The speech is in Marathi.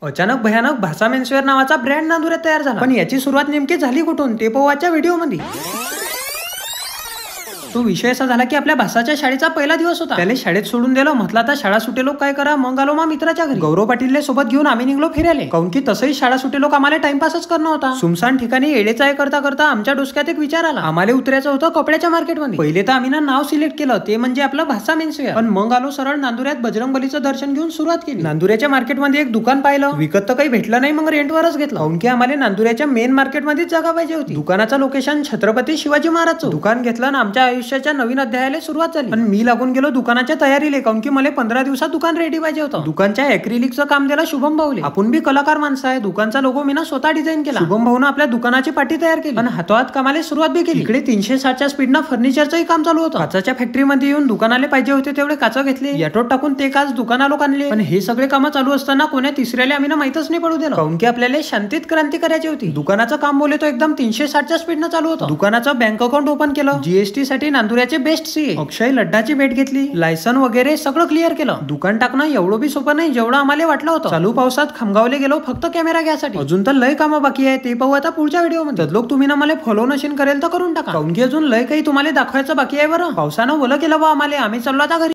अचानक भयानक भाषा मेन्सवेअर नावाचा ब्रँड नांदुऱ्यात तयार झाला, पण याची सुरुवात नेमकी झाली कुठून ते पाहू आजच्या व्हिडिओमध्ये। तो विषय असा झाला की आपल्या भासाच्या शाळेचा पहिला दिवस होता। त्याला शाळेत सोडून दिलं, म्हटलं आता शाळा सुटेलो काय करा, मग आलो मा मित्राच्या घरी। गौरव पाटीलले सोबत घेऊन आम्ही निघलो फिरायला, काऊन की तसंही शाळा सुटेलो आम्हाला टाइमपासच करणं होता। सुमसान ठिकाणी येडेचाय करता करता आमच्या डोसक्यात एक विचार आला, आम्हाला उतरायचं होतं कपड्याच्या मार्केटमध्ये। पहिले तर आम्ही नाव सिलेक्ट केलं, ते म्हणजे आपलं भाषा मेन्सवेअर, पण मग आलो सरळ नांदुऱ्यात बजरंगबलीचं दर्शन घेऊन सुरुवात केली। नांदुऱ्याच्या मार्केटमध्ये एक दुकान पाहिलं, विकत तर काही भेटलं नाही, मग रेंटवरच घेतलं, काऊन की आम्हाला नांदुऱ्याच्या मेन मार्केटमध्येच जागा पाहिजे होती। दुकानाचं लोकेशन छत्रपती शिवाजी महाराजचं। दुकान घेतलं ना आमच्या आयुष्याच्या नवीन अध्यायाला सुरुवात झाली। आणि मी लागून गेलो दुकानाच्या तयारीला, काऊन की मला 15 दिवसात दुकान रेडी पाहिजे होतं। दुकानच्या ॲक्रिलिकचं काम दिलं शुभम भाऊले। आपण बी कलाकार माणसं आहे, दुकानचा लोगो मी ना स्वतः डिझाईन केला। शुभम भाऊनं आपल्या दुकानाची पाटी तयार केली आणि हातोहात कामाला सुरुवात बी केली। इकडे 360च्या स्पीडनं फर्निचरचंही काम चालू होतं। काचाच्या फॅक्टरीमध्ये येऊन दुकानाला पाहिजे होते तेवढे काच घेतले, याटोत टाकून ते काच दुकानाला आणले। पण हे सगळे कामं चालू असताना कोण्या तिसऱ्याला आम्ही माहितच नाही पडू दिलं, काऊन की आपल्याला शांतीत क्रांती करायची होती। दुकानाचं काम बोले तो एकदम 360च्या स्पीडनं चालू होतं। दुकानाचं बँक अकाउंट ओपन केलं, जीएसटी साठी नांदुऱ्याचे बेस्ट सीए अक्षय लड्डाची भेट घेतली, लायसन वगैरे सगळं क्लिअर केलं। दुकान टाकणं एवढं बी सोपं नाही जेवढं आम्हाला वाटलं होतं। चालू पावसात खामगावले गेलो फक्त कॅमेरा घ्यासाठी, अजून तर लय कामं बाकी आहे, ते पाहू आता पुढच्या व्हिडिओमध्ये। लोक तुम्ही ना मला फॉलो नशीन करेल तर करून टाका, काऊन की अजून लय काही तुम्हाला दाखवायचं बाकी आहे। बरं पावसानं ओलं केलं बा आम्हाला, आम्ही चाललो आता घरी।